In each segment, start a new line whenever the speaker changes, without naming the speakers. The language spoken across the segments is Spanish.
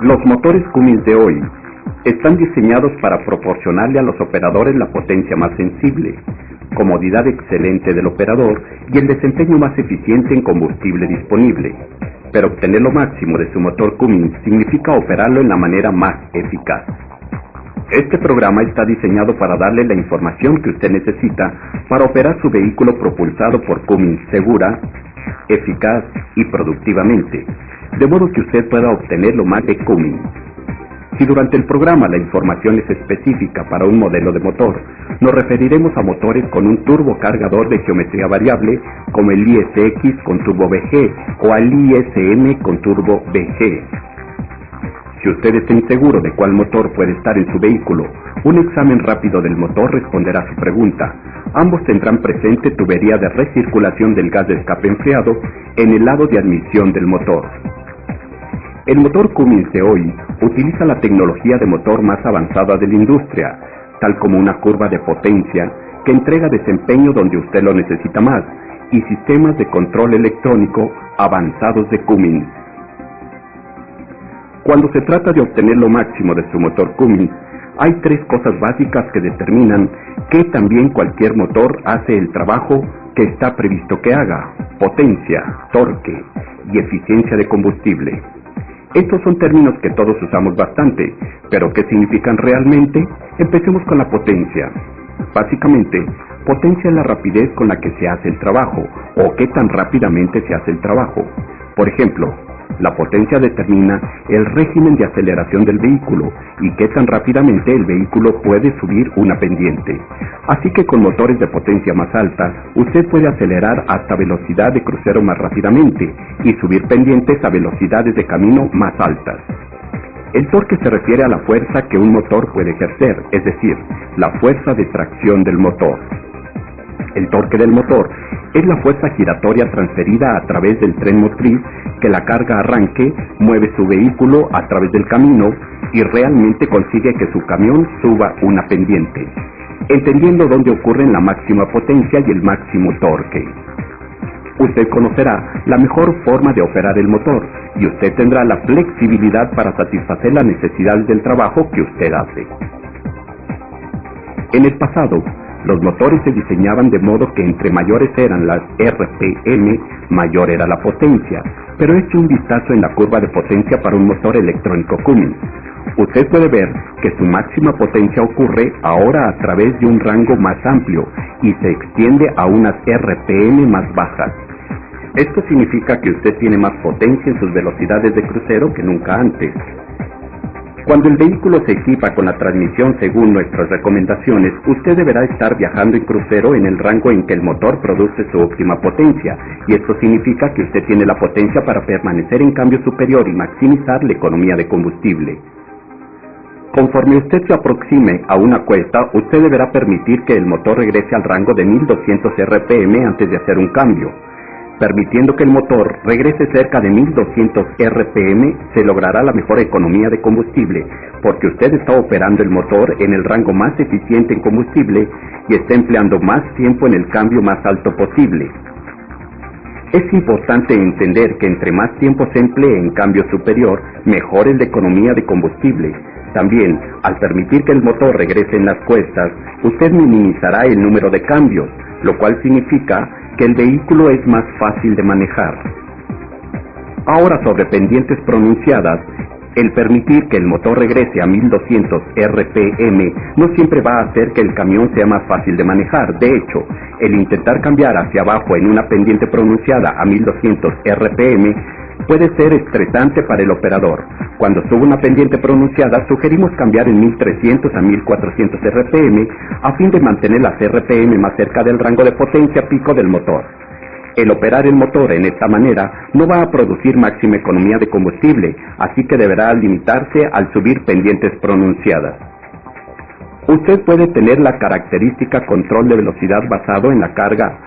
Los motores Cummins de hoy están diseñados para proporcionarle a los operadores la potencia más sensible, comodidad excelente del operador y el desempeño más eficiente en combustible disponible. Pero obtener lo máximo de su motor Cummins significa operarlo en la manera más eficaz. Este programa está diseñado para darle la información que usted necesita para operar su vehículo propulsado por Cummins segura, eficaz y productivamente, de modo que usted pueda obtener lo más de Cummins. Si durante el programa la información es específica para un modelo de motor, nos referiremos a motores con un turbocargador de geometría variable como el ISX con turbo VG o al ISM con turbo VG. Si usted está inseguro de cuál motor puede estar en su vehículo, un examen rápido del motor responderá su pregunta. Ambos tendrán presente tubería de recirculación del gas de escape enfriado en el lado de admisión del motor. El motor Cummins de hoy utiliza la tecnología de motor más avanzada de la industria, tal como una curva de potencia que entrega desempeño donde usted lo necesita más, y sistemas de control electrónico avanzados de Cummins. Cuando se trata de obtener lo máximo de su motor Cummins, hay tres cosas básicas que determinan que también cualquier motor hace el trabajo que está previsto que haga: potencia, torque y eficiencia de combustible. Estos son términos que todos usamos bastante, pero ¿qué significan realmente? Empecemos con la potencia. Básicamente, potencia es la rapidez con la que se hace el trabajo, o qué tan rápidamente se hace el trabajo. Por ejemplo, la potencia determina el régimen de aceleración del vehículo y qué tan rápidamente el vehículo puede subir una pendiente. Así que con motores de potencia más alta, usted puede acelerar hasta velocidad de crucero más rápidamente y subir pendientes a velocidades de camino más altas. El torque se refiere a la fuerza que un motor puede ejercer, es decir, la fuerza de tracción del motor. El torque del motor es la fuerza giratoria transferida a través del tren motriz que la carga arranque, mueve su vehículo a través del camino y realmente consigue que su camión suba una pendiente, entendiendo dónde ocurren la máxima potencia y el máximo torque. Usted conocerá la mejor forma de operar el motor y usted tendrá la flexibilidad para satisfacer las necesidades del trabajo que usted hace. En el pasado, los motores se diseñaban de modo que entre mayores eran las RPM, mayor era la potencia, pero eche un vistazo en la curva de potencia para un motor electrónico Cummins. Usted puede ver que su máxima potencia ocurre ahora a través de un rango más amplio y se extiende a unas RPM más bajas. Esto significa que usted tiene más potencia en sus velocidades de crucero que nunca antes. Cuando el vehículo se equipa con la transmisión según nuestras recomendaciones, usted deberá estar viajando en crucero en el rango en que el motor produce su óptima potencia, y esto significa que usted tiene la potencia para permanecer en cambio superior y maximizar la economía de combustible. Conforme usted se aproxime a una cuesta, usted deberá permitir que el motor regrese al rango de 1200 RPM antes de hacer un cambio. Permitiendo que el motor regrese cerca de 1200 RPM, se logrará la mejor economía de combustible, porque usted está operando el motor en el rango más eficiente en combustible y está empleando más tiempo en el cambio más alto posible. Es importante entender que entre más tiempo se emplee en cambio superior, mejor es la economía de combustible. También, al permitir que el motor regrese en las cuestas, usted minimizará el número de cambios, lo cual significa que el vehículo es más fácil de manejar. Ahora, sobre pendientes pronunciadas, el permitir que el motor regrese a 1200 RPM no siempre va a hacer que el camión sea más fácil de manejar. De hecho, el intentar cambiar hacia abajo en una pendiente pronunciada a 1200 RPM puede ser estresante para el operador. Cuando sube una pendiente pronunciada, sugerimos cambiar en 1300 a 1400 RPM a fin de mantener las RPM más cerca del rango de potencia pico del motor. El operar el motor en esta manera no va a producir máxima economía de combustible, así que deberá limitarse al subir pendientes pronunciadas. Usted puede tener la característica control de velocidad basado en la carga.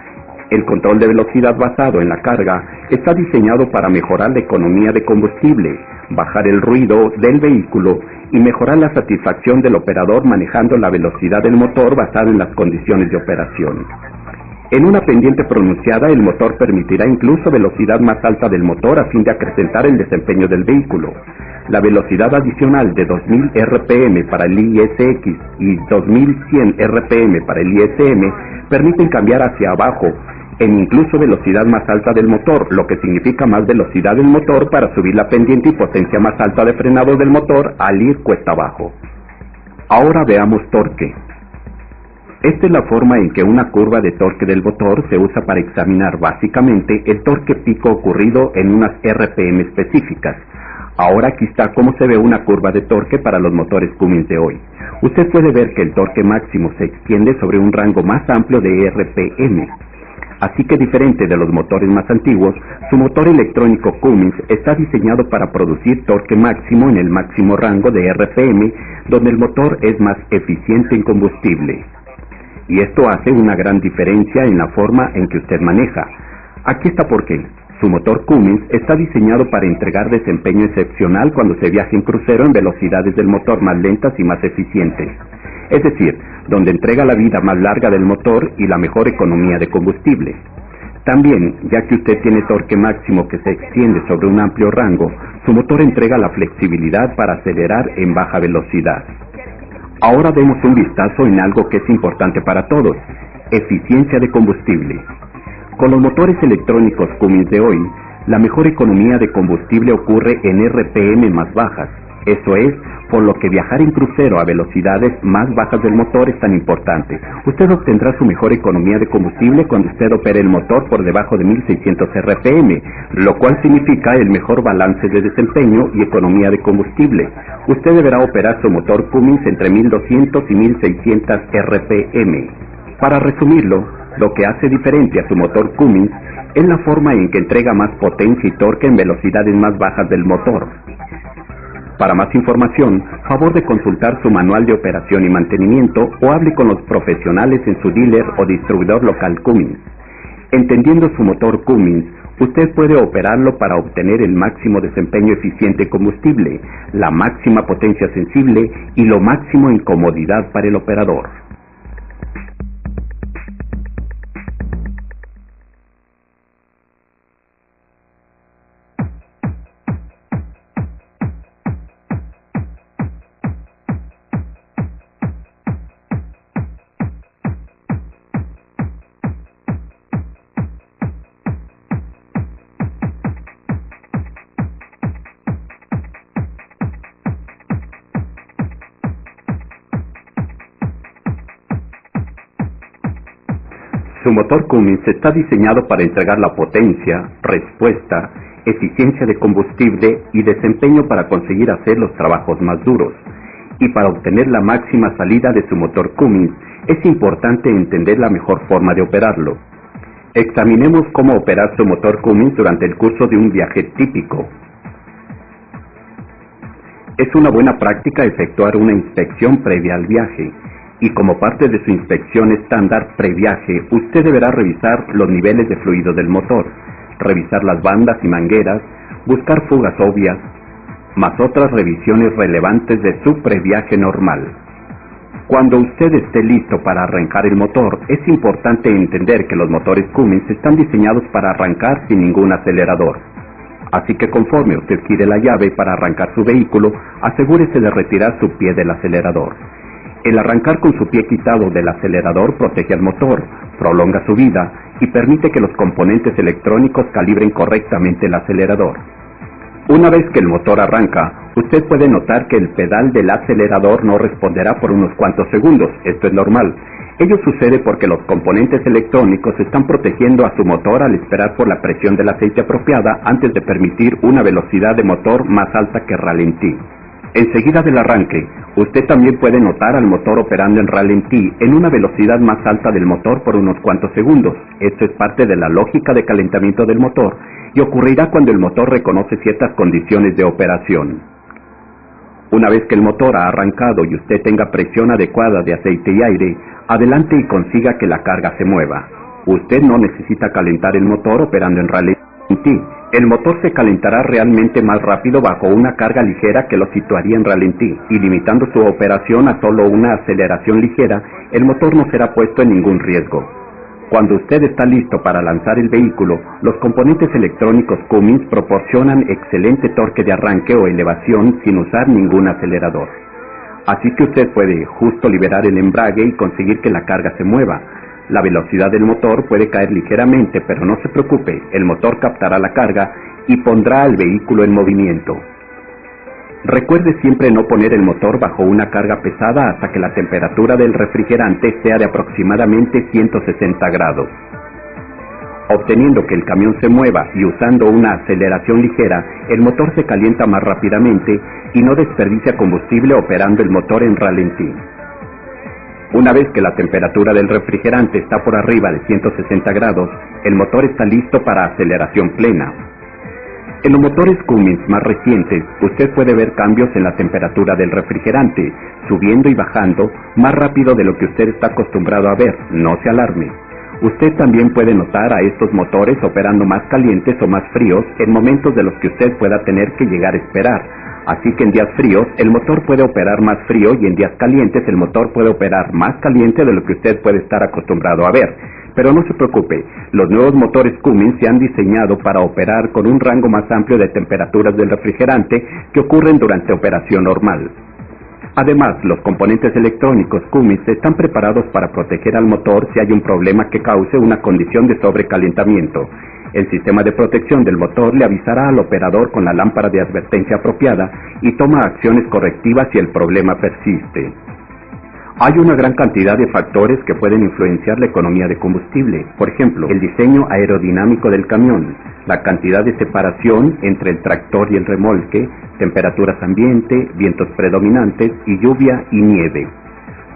El control de velocidad basado en la carga está diseñado para mejorar la economía de combustible, bajar el ruido del vehículo y mejorar la satisfacción del operador manejando la velocidad del motor basada en las condiciones de operación. En una pendiente pronunciada, el motor permitirá incluso velocidad más alta del motor a fin de acrecentar el desempeño del vehículo. La velocidad adicional de 2000 RPM para el ISX y 2100 RPM para el ISM permiten cambiar hacia abajo en incluso velocidad más alta del motor, lo que significa más velocidad del motor para subir la pendiente y potencia más alta de frenado del motor al ir cuesta abajo. Ahora veamos torque. Esta es la forma en que una curva de torque del motor se usa para examinar básicamente el torque pico ocurrido en unas RPM específicas. Ahora aquí está cómo se ve una curva de torque para los motores Cummins de hoy. Usted puede ver que el torque máximo se extiende sobre un rango más amplio de RPM. Así que diferente de los motores más antiguos, su motor electrónico Cummins está diseñado para producir torque máximo en el máximo rango de RPM, donde el motor es más eficiente en combustible. Y esto hace una gran diferencia en la forma en que usted maneja. Aquí está por qué. Su motor Cummins está diseñado para entregar desempeño excepcional cuando se viaja en crucero en velocidades del motor más lentas y más eficientes. Es decir, donde entrega la vida más larga del motor y la mejor economía de combustible. También, ya que usted tiene torque máximo que se extiende sobre un amplio rango, su motor entrega la flexibilidad para acelerar en baja velocidad. Ahora demos un vistazo en algo que es importante para todos: eficiencia de combustible. Con los motores electrónicos Cummins de hoy, la mejor economía de combustible ocurre en RPM más bajas. Eso es, por lo que viajar en crucero a velocidades más bajas del motor es tan importante. Usted obtendrá su mejor economía de combustible cuando usted opere el motor por debajo de 1600 RPM, lo cual significa el mejor balance de desempeño y economía de combustible. Usted deberá operar su motor Cummins entre 1200 y 1600 RPM. Para resumirlo, lo que hace diferente a su motor Cummins es la forma en que entrega más potencia y torque en velocidades más bajas del motor. Para más información, favor de consultar su manual de operación y mantenimiento o hable con los profesionales en su dealer o distribuidor local Cummins. Entendiendo su motor Cummins, usted puede operarlo para obtener el máximo desempeño eficiente en combustible, la máxima potencia sensible y lo máximo en comodidad para el operador. Su motor Cummins está diseñado para entregar la potencia, respuesta, eficiencia de combustible y desempeño para conseguir hacer los trabajos más duros. Y para obtener la máxima salida de su motor Cummins, es importante entender la mejor forma de operarlo. Examinemos cómo operar su motor Cummins durante el curso de un viaje típico. Es una buena práctica efectuar una inspección previa al viaje. Y como parte de su inspección estándar previaje, usted deberá revisar los niveles de fluido del motor, revisar las bandas y mangueras, buscar fugas obvias, más otras revisiones relevantes de su previaje normal. Cuando usted esté listo para arrancar el motor, es importante entender que los motores Cummins están diseñados para arrancar sin ningún acelerador. Así que conforme usted gire la llave para arrancar su vehículo, asegúrese de retirar su pie del acelerador. El arrancar con su pie quitado del acelerador protege al motor, prolonga su vida y permite que los componentes electrónicos calibren correctamente el acelerador. Una vez que el motor arranca, usted puede notar que el pedal del acelerador no responderá por unos cuantos segundos. Esto es normal. Ello sucede porque los componentes electrónicos están protegiendo a su motor al esperar por la presión del aceite apropiada antes de permitir una velocidad de motor más alta que ralentí. Enseguida del arranque, usted también puede notar al motor operando en ralentí en una velocidad más alta del motor por unos cuantos segundos. Esto es parte de la lógica de calentamiento del motor y ocurrirá cuando el motor reconoce ciertas condiciones de operación. Una vez que el motor ha arrancado y usted tenga presión adecuada de aceite y aire, adelante y consiga que la carga se mueva. Usted no necesita calentar el motor operando en ralentí. El motor se calentará realmente más rápido bajo una carga ligera que lo situaría en ralentí, y limitando su operación a solo una aceleración ligera, el motor no será puesto en ningún riesgo. Cuando usted está listo para lanzar el vehículo, los componentes electrónicos Cummins proporcionan excelente torque de arranque o elevación sin usar ningún acelerador. Así que usted puede justo liberar el embrague y conseguir que la carga se mueva. La velocidad del motor puede caer ligeramente, pero no se preocupe, el motor captará la carga y pondrá al vehículo en movimiento. Recuerde siempre no poner el motor bajo una carga pesada hasta que la temperatura del refrigerante sea de aproximadamente 160 grados. Obteniendo que el camión se mueva y usando una aceleración ligera, el motor se calienta más rápidamente y no desperdicia combustible operando el motor en ralentí. Una vez que la temperatura del refrigerante está por arriba de 160 grados, el motor está listo para aceleración plena. En los motores Cummins más recientes, usted puede ver cambios en la temperatura del refrigerante, subiendo y bajando más rápido de lo que usted está acostumbrado a ver. No se alarme. Usted también puede notar a estos motores operando más calientes o más fríos en momentos de los que usted pueda tener que llegar a esperar. Así que en días fríos, el motor puede operar más frío y en días calientes el motor puede operar más caliente de lo que usted puede estar acostumbrado a ver. Pero no se preocupe, los nuevos motores Cummins se han diseñado para operar con un rango más amplio de temperaturas del refrigerante que ocurren durante operación normal. Además, los componentes electrónicos Cummins están preparados para proteger al motor si hay un problema que cause una condición de sobrecalentamiento. El sistema de protección del motor le avisará al operador con la lámpara de advertencia apropiada y toma acciones correctivas si el problema persiste. Hay una gran cantidad de factores que pueden influenciar la economía de combustible. Por ejemplo, el diseño aerodinámico del camión, la cantidad de separación entre el tractor y el remolque, temperaturas ambiente, vientos predominantes y lluvia y nieve.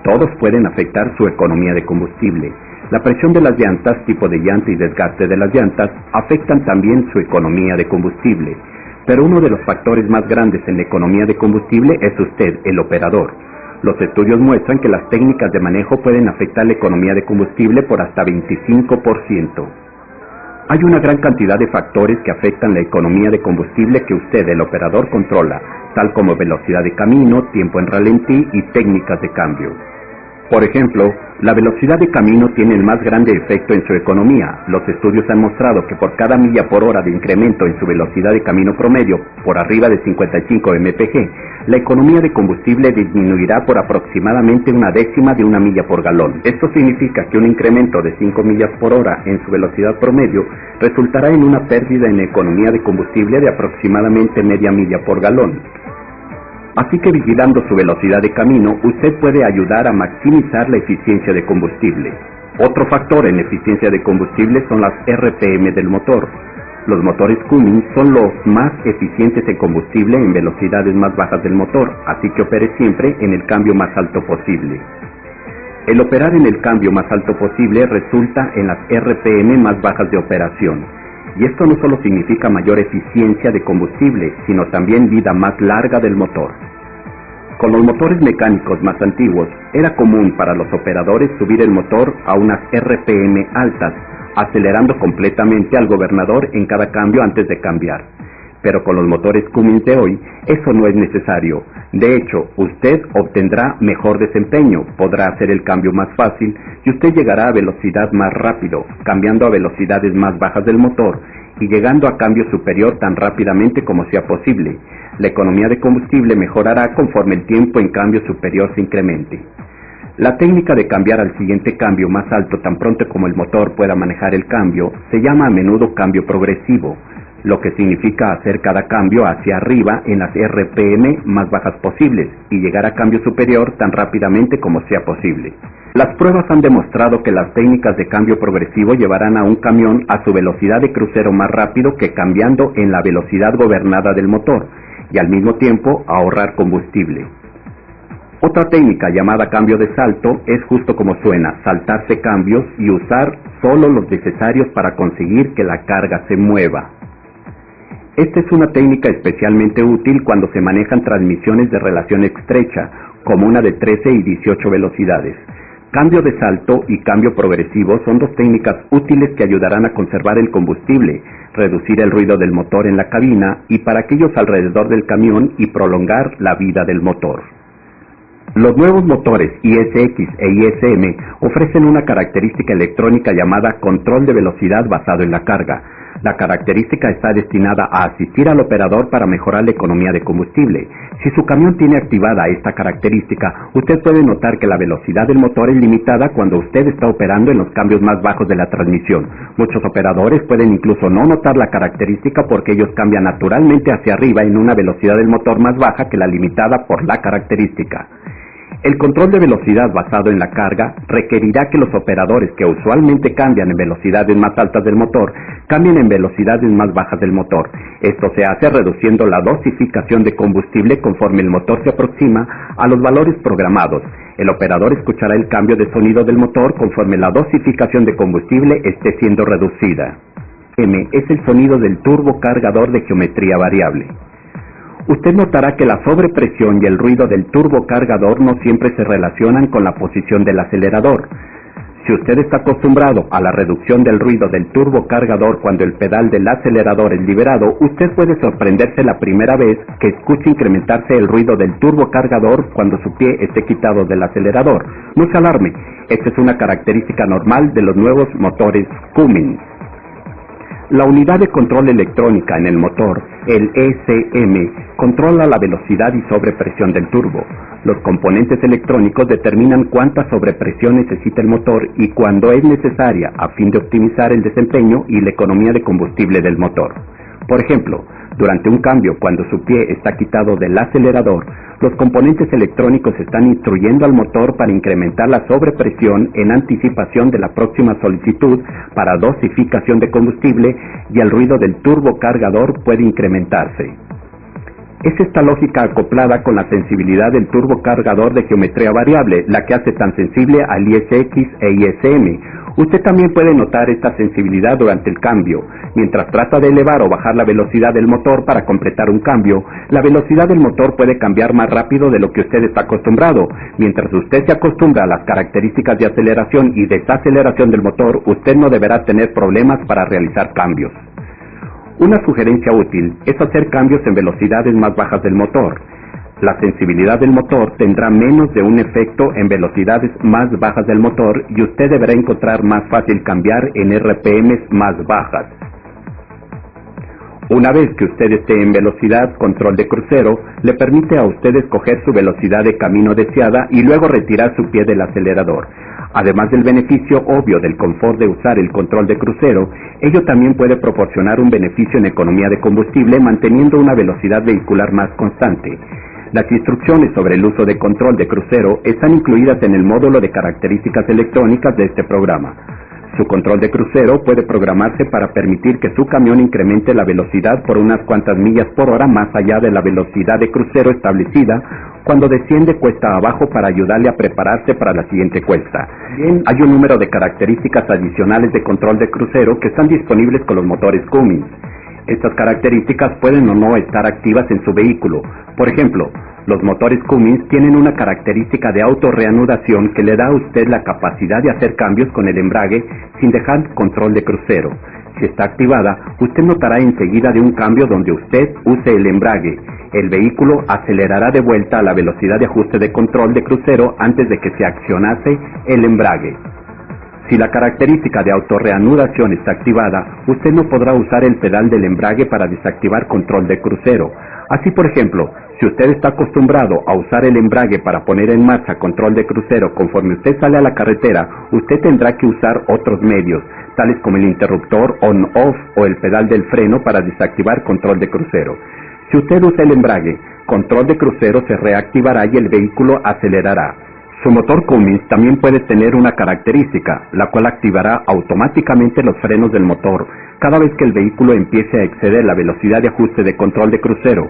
Todos pueden afectar su economía de combustible. La presión de las llantas, tipo de llanta y desgaste de las llantas afectan también su economía de combustible. Pero uno de los factores más grandes en la economía de combustible es usted, el operador. Los estudios muestran que las técnicas de manejo pueden afectar la economía de combustible por hasta 25%. Hay una gran cantidad de factores que afectan la economía de combustible que usted, el operador, controla, tal como velocidad de camino, tiempo en ralentí y técnicas de cambio. Por ejemplo, la velocidad de camino tiene el más grande efecto en su economía. Los estudios han mostrado que por cada milla por hora de incremento en su velocidad de camino promedio por arriba de 55 mpg, la economía de combustible disminuirá por aproximadamente una décima de una milla por galón. Esto significa que un incremento de 5 millas por hora en su velocidad promedio resultará en una pérdida en economía de combustible de aproximadamente media milla por galón. Así que vigilando su velocidad de camino, usted puede ayudar a maximizar la eficiencia de combustible. Otro factor en la eficiencia de combustible son las RPM del motor. Los motores Cummins son los más eficientes en combustible en velocidades más bajas del motor, así que opere siempre en el cambio más alto posible. El operar en el cambio más alto posible resulta en las RPM más bajas de operación. Y esto no solo significa mayor eficiencia de combustible, sino también vida más larga del motor. Con los motores mecánicos más antiguos, era común para los operadores subir el motor a unas RPM altas, acelerando completamente al gobernador en cada cambio antes de cambiar. Pero con los motores Cummins de hoy, eso no es necesario. De hecho, usted obtendrá mejor desempeño, podrá hacer el cambio más fácil y usted llegará a velocidad más rápido, cambiando a velocidades más bajas del motor y llegando a cambio superior tan rápidamente como sea posible. La economía de combustible mejorará conforme el tiempo en cambio superior se incremente. La técnica de cambiar al siguiente cambio más alto tan pronto como el motor pueda manejar el cambio se llama a menudo cambio progresivo, lo que significa hacer cada cambio hacia arriba en las RPM más bajas posibles y llegar a cambio superior tan rápidamente como sea posible. Las pruebas han demostrado que las técnicas de cambio progresivo llevarán a un camión a su velocidad de crucero más rápido que cambiando en la velocidad gobernada del motor y al mismo tiempo ahorrar combustible. Otra técnica llamada cambio de salto es justo como suena, saltarse cambios y usar solo los necesarios para conseguir que la carga se mueva. Esta es una técnica especialmente útil cuando se manejan transmisiones de relación estrecha, como una de 13 y 18 velocidades. Cambio de salto y cambio progresivo son dos técnicas útiles que ayudarán a conservar el combustible, reducir el ruido del motor en la cabina y para aquellos alrededor del camión y prolongar la vida del motor. Los nuevos motores ISX e ISM ofrecen una característica electrónica llamada control de velocidad basado en la carga. La característica está destinada a asistir al operador para mejorar la economía de combustible. Si su camión tiene activada esta característica, usted puede notar que la velocidad del motor es limitada cuando usted está operando en los cambios más bajos de la transmisión. Muchos operadores pueden incluso no notar la característica porque ellos cambian naturalmente hacia arriba en una velocidad del motor más baja que la limitada por la característica. El control de velocidad basado en la carga requerirá que los operadores que usualmente cambian en velocidades más altas del motor cambien en velocidades más bajas del motor. Esto se hace reduciendo la dosificación de combustible conforme el motor se aproxima a los valores programados. El operador escuchará el cambio de sonido del motor conforme la dosificación de combustible esté siendo reducida. M es el sonido del turbocargador de geometría variable. Usted notará que la sobrepresión y el ruido del turbocargador no siempre se relacionan con la posición del acelerador. Si usted está acostumbrado a la reducción del ruido del turbocargador cuando el pedal del acelerador es liberado, usted puede sorprenderse la primera vez que escuche incrementarse el ruido del turbocargador cuando su pie esté quitado del acelerador. No se alarme, esta es una característica normal de los nuevos motores Cummins. La unidad de control electrónica en el motor, el ECM, controla la velocidad y sobrepresión del turbo. Los componentes electrónicos determinan cuánta sobrepresión necesita el motor y cuándo es necesaria a fin de optimizar el desempeño y la economía de combustible del motor. Por ejemplo, durante un cambio cuando su pie está quitado del acelerador, los componentes electrónicos están instruyendo al motor para incrementar la sobrepresión en anticipación de la próxima solicitud para dosificación de combustible y el ruido del turbocargador puede incrementarse. Es esta lógica acoplada con la sensibilidad del turbocargador de geometría variable, la que hace tan sensible al ISX e ISM. Usted también puede notar esta sensibilidad durante el cambio. Mientras trata de elevar o bajar la velocidad del motor para completar un cambio, la velocidad del motor puede cambiar más rápido de lo que usted está acostumbrado. Mientras usted se acostumbra a las características de aceleración y desaceleración del motor, usted no deberá tener problemas para realizar cambios. Una sugerencia útil es hacer cambios en velocidades más bajas del motor. La sensibilidad del motor tendrá menos de un efecto en velocidades más bajas del motor y usted deberá encontrar más fácil cambiar en RPMs más bajas. Una vez que usted esté en velocidad control de crucero, le permite a usted escoger su velocidad de camino deseada y luego retirar su pie del acelerador. Además del beneficio obvio del confort de usar el control de crucero, ello también puede proporcionar un beneficio en economía de combustible manteniendo una velocidad vehicular más constante. Las instrucciones sobre el uso de control de crucero están incluidas en el módulo de características electrónicas de este programa. Su control de crucero puede programarse para permitir que su camión incremente la velocidad por unas cuantas millas por hora más allá de la velocidad de crucero establecida cuando desciende cuesta abajo para ayudarle a prepararse para la siguiente cuesta. Bien, hay un número de características adicionales de control de crucero que están disponibles con los motores Cummins. Estas características pueden o no estar activas en su vehículo. Por ejemplo, los motores Cummins tienen una característica de autorreanudación que le da a usted la capacidad de hacer cambios con el embrague sin dejar control de crucero. Si está activada, usted notará enseguida de un cambio donde usted use el embrague. El vehículo acelerará de vuelta a la velocidad de ajuste de control de crucero antes de que se accionase el embrague. Si la característica de autorreanudación está activada, usted no podrá usar el pedal del embrague para desactivar control de crucero. Así, por ejemplo, si usted está acostumbrado a usar el embrague para poner en marcha control de crucero conforme usted sale a la carretera, usted tendrá que usar otros medios, tales como el interruptor on-off o el pedal del freno para desactivar control de crucero. Si usted usa el embrague, control de crucero se reactivará y el vehículo acelerará. Su motor Cummins también puede tener una característica, la cual activará automáticamente los frenos del motor cada vez que el vehículo empiece a exceder la velocidad de ajuste de control de crucero.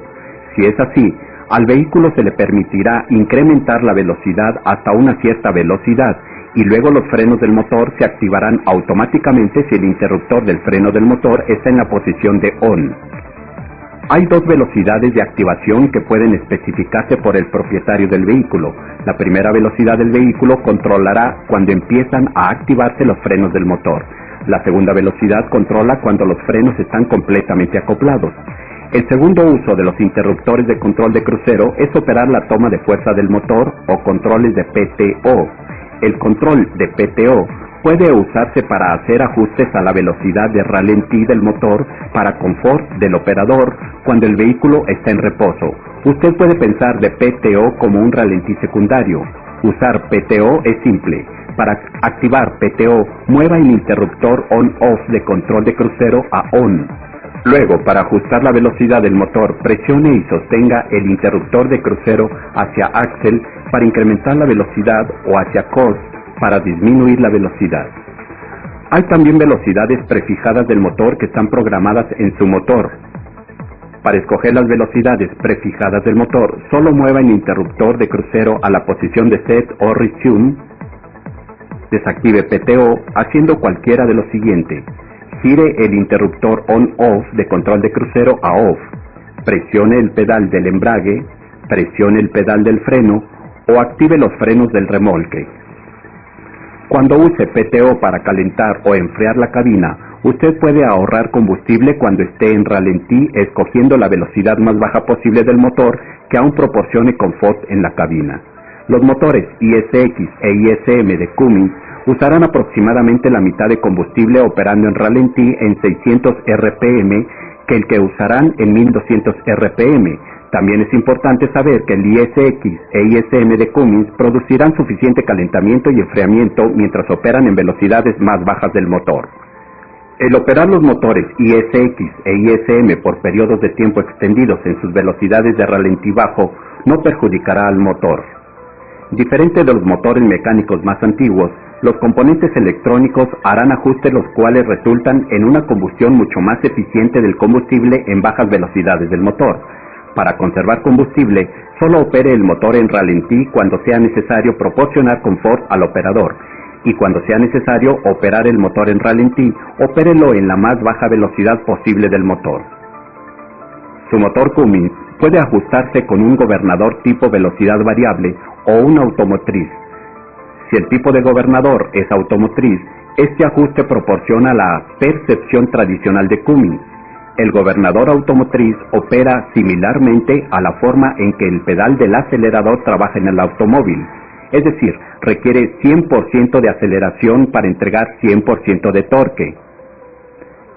Si es así, al vehículo se le permitirá incrementar la velocidad hasta una cierta velocidad y luego los frenos del motor se activarán automáticamente si el interruptor del freno del motor está en la posición de ON. Hay dos velocidades de activación que pueden especificarse por el propietario del vehículo. La primera velocidad del vehículo controlará cuando empiezan a activarse los frenos del motor. La segunda velocidad controla cuando los frenos están completamente acoplados. El segundo uso de los interruptores de control de crucero es operar la toma de fuerza del motor o controles de PTO. El control de PTO puede usarse para hacer ajustes a la velocidad de ralentí del motor para confort del operador cuando el vehículo está en reposo. Usted puede pensar de PTO como un ralentí secundario. Usar PTO es simple. Para activar PTO, mueva el interruptor on-off de control de crucero a on. Luego, para ajustar la velocidad del motor, presione y sostenga el interruptor de crucero hacia axle para incrementar la velocidad o hacia coast para disminuir la velocidad. Hay también velocidades prefijadas del motor que están programadas en su motor. Para escoger las velocidades prefijadas del motor, solo mueva el interruptor de crucero a la posición de set o resume. Desactive PTO haciendo cualquiera de lo siguiente. Gire el interruptor on-off de control de crucero a off. Presione el pedal del embrague, presione el pedal del freno o active los frenos del remolque. Cuando use PTO para calentar o enfriar la cabina, usted puede ahorrar combustible cuando esté en ralentí escogiendo la velocidad más baja posible del motor que aún proporcione confort en la cabina. Los motores ISX e ISM de Cummins usarán aproximadamente la mitad de combustible operando en ralentí en 600 RPM que el que usarán en 1200 RPM. También es importante saber que el ISX e ISM de Cummins producirán suficiente calentamiento y enfriamiento mientras operan en velocidades más bajas del motor. El operar los motores ISX e ISM por periodos de tiempo extendidos en sus velocidades de ralentí bajo no perjudicará al motor. Diferente de los motores mecánicos más antiguos, los componentes electrónicos harán ajustes los cuales resultan en una combustión mucho más eficiente del combustible en bajas velocidades del motor. Para conservar combustible, solo opere el motor en ralentí cuando sea necesario proporcionar confort al operador, y cuando sea necesario operar el motor en ralentí, opérelo en la más baja velocidad posible del motor. Su motor Cummins puede ajustarse con un gobernador tipo velocidad variable o una automotriz. Si el tipo de gobernador es automotriz, este ajuste proporciona la percepción tradicional de Cummins. El gobernador automotriz opera similarmente a la forma en que el pedal del acelerador trabaja en el automóvil, es decir, requiere 100% de aceleración para entregar 100% de torque.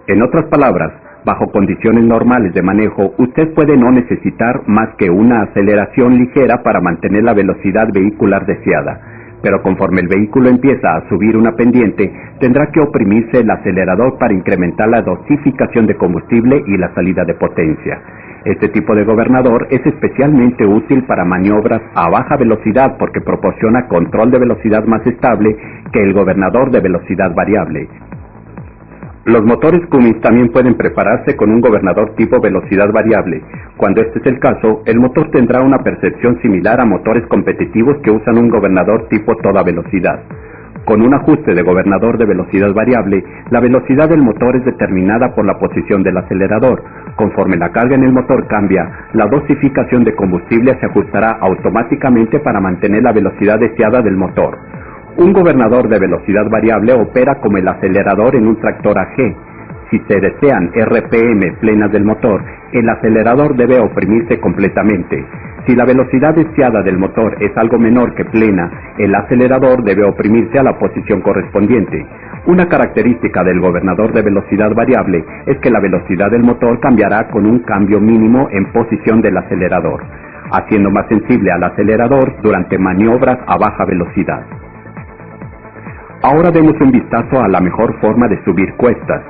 En otras palabras, bajo condiciones normales de manejo, usted puede no necesitar más que una aceleración ligera para mantener la velocidad vehicular deseada, pero conforme el vehículo empieza a subir una pendiente, tendrá que oprimirse el acelerador para incrementar la dosificación de combustible y la salida de potencia. Este tipo de gobernador es especialmente útil para maniobras a baja velocidad porque proporciona control de velocidad más estable que el gobernador de velocidad variable. Los motores Cummins también pueden prepararse con un gobernador tipo velocidad variable. Cuando este es el caso, el motor tendrá una percepción similar a motores competitivos que usan un gobernador tipo toda velocidad. Con un ajuste de gobernador de velocidad variable, la velocidad del motor es determinada por la posición del acelerador. Conforme la carga en el motor cambia, la dosificación de combustible se ajustará automáticamente para mantener la velocidad deseada del motor. Un gobernador de velocidad variable opera como el acelerador en un tractor AG. Si se desean RPM plenas del motor, el acelerador debe oprimirse completamente. Si la velocidad deseada del motor es algo menor que plena, el acelerador debe oprimirse a la posición correspondiente. Una característica del gobernador de velocidad variable es que la velocidad del motor cambiará con un cambio mínimo en posición del acelerador, haciendo más sensible al acelerador durante maniobras a baja velocidad. Ahora demos un vistazo a la mejor forma de subir cuestas.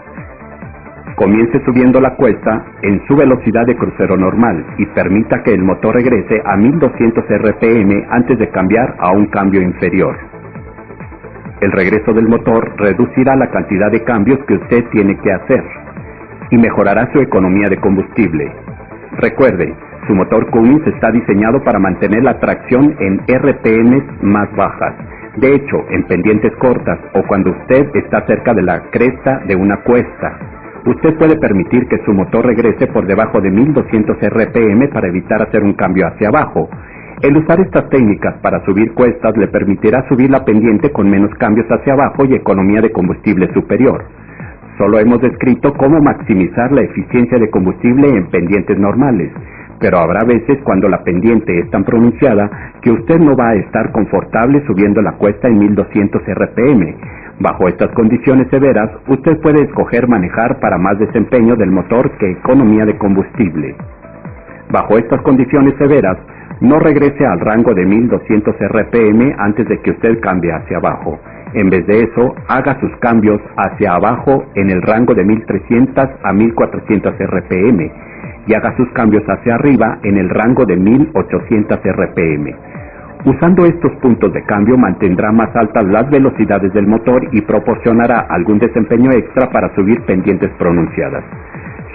Comience subiendo la cuesta en su velocidad de crucero normal y permita que el motor regrese a 1200 RPM antes de cambiar a un cambio inferior. El regreso del motor reducirá la cantidad de cambios que usted tiene que hacer y mejorará su economía de combustible. Recuerde, su motor Cummins está diseñado para mantener la tracción en RPM más bajas. De hecho, en pendientes cortas o cuando usted está cerca de la cresta de una cuesta. Usted puede permitir que su motor regrese por debajo de 1200 RPM para evitar hacer un cambio hacia abajo. El usar estas técnicas para subir cuestas le permitirá subir la pendiente con menos cambios hacia abajo y economía de combustible superior. Solo hemos descrito cómo maximizar la eficiencia de combustible en pendientes normales, pero habrá veces cuando la pendiente es tan pronunciada que usted no va a estar confortable subiendo la cuesta en 1200 RPM. Bajo estas condiciones severas, usted puede escoger manejar para más desempeño del motor que economía de combustible. Bajo estas condiciones severas, no regrese al rango de 1200 RPM antes de que usted cambie hacia abajo. En vez de eso, haga sus cambios hacia abajo en el rango de 1300 a 1400 RPM y haga sus cambios hacia arriba en el rango de 1800 RPM. Usando estos puntos de cambio mantendrá más altas las velocidades del motor y proporcionará algún desempeño extra para subir pendientes pronunciadas.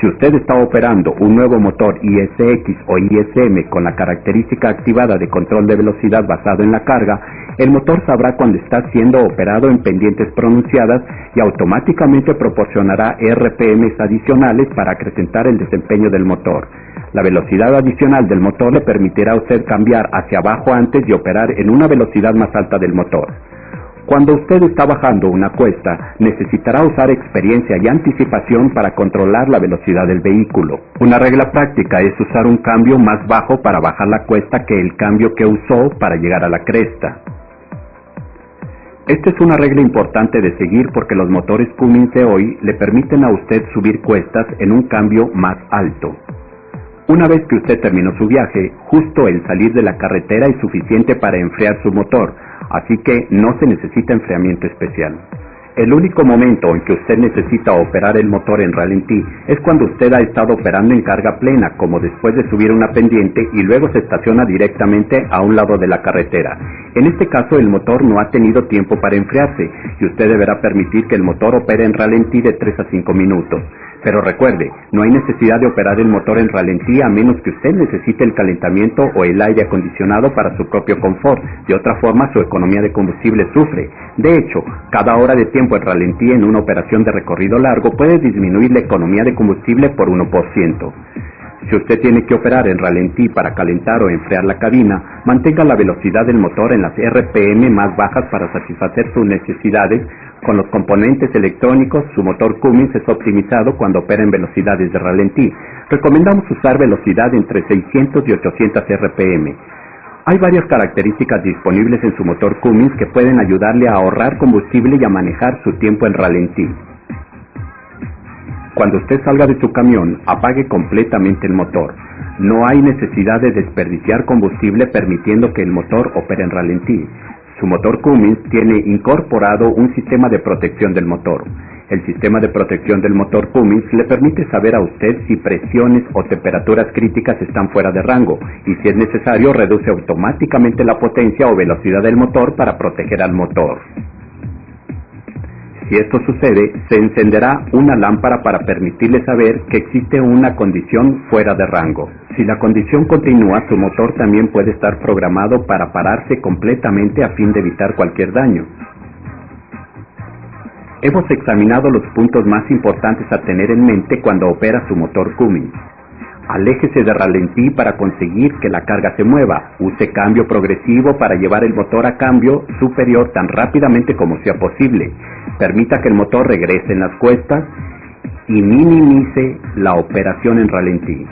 Si usted está operando un nuevo motor ISX o ISM con la característica activada de control de velocidad basado en la carga, el motor sabrá cuando está siendo operado en pendientes pronunciadas y automáticamente proporcionará RPMs adicionales para acrecentar el desempeño del motor. La velocidad adicional del motor le permitirá a usted cambiar hacia abajo antes de operar en una velocidad más alta del motor. Cuando usted está bajando una cuesta, necesitará usar experiencia y anticipación para controlar la velocidad del vehículo. Una regla práctica es usar un cambio más bajo para bajar la cuesta que el cambio que usó para llegar a la cresta. Esta es una regla importante de seguir porque los motores Cummins de hoy le permiten a usted subir cuestas en un cambio más alto. Una vez que usted terminó su viaje, justo el salir de la carretera es suficiente para enfriar su motor, así que no se necesita enfriamiento especial. El único momento en que usted necesita operar el motor en ralentí es cuando usted ha estado operando en carga plena, como después de subir una pendiente y luego se estaciona directamente a un lado de la carretera. En este caso el motor no ha tenido tiempo para enfriarse y usted deberá permitir que el motor opere en ralentí de 3 a 5 minutos. Pero recuerde, no hay necesidad de operar el motor en ralentí a menos que usted necesite el calentamiento o el aire acondicionado para su propio confort. De otra forma, su economía de combustible sufre. De hecho, cada hora de tiempo en ralentí en una operación de recorrido largo puede disminuir la economía de combustible por 1%. Si usted tiene que operar en ralentí para calentar o enfriar la cabina, mantenga la velocidad del motor en las RPM más bajas para satisfacer sus necesidades. Con los componentes electrónicos, su motor Cummins es optimizado cuando opera en velocidades de ralentí. Recomendamos usar velocidad entre 600 y 800 RPM. Hay varias características disponibles en su motor Cummins que pueden ayudarle a ahorrar combustible y a manejar su tiempo en ralentí. Cuando usted salga de su camión, apague completamente el motor. No hay necesidad de desperdiciar combustible permitiendo que el motor opere en ralentí. Su motor Cummins tiene incorporado un sistema de protección del motor. El sistema de protección del motor Cummins le permite saber a usted si presiones o temperaturas críticas están fuera de rango y si es necesario reduce automáticamente la potencia o velocidad del motor para proteger al motor. Si esto sucede, se encenderá una lámpara para permitirle saber que existe una condición fuera de rango. Si la condición continúa, su motor también puede estar programado para pararse completamente a fin de evitar cualquier daño. Hemos examinado los puntos más importantes a tener en mente cuando opera su motor Cummins. Aléjese de ralentí para conseguir que la carga se mueva. Use cambio progresivo para llevar el motor a cambio superior tan rápidamente como sea posible. Permita que el motor regrese en las cuestas y minimice la operación en ralentí.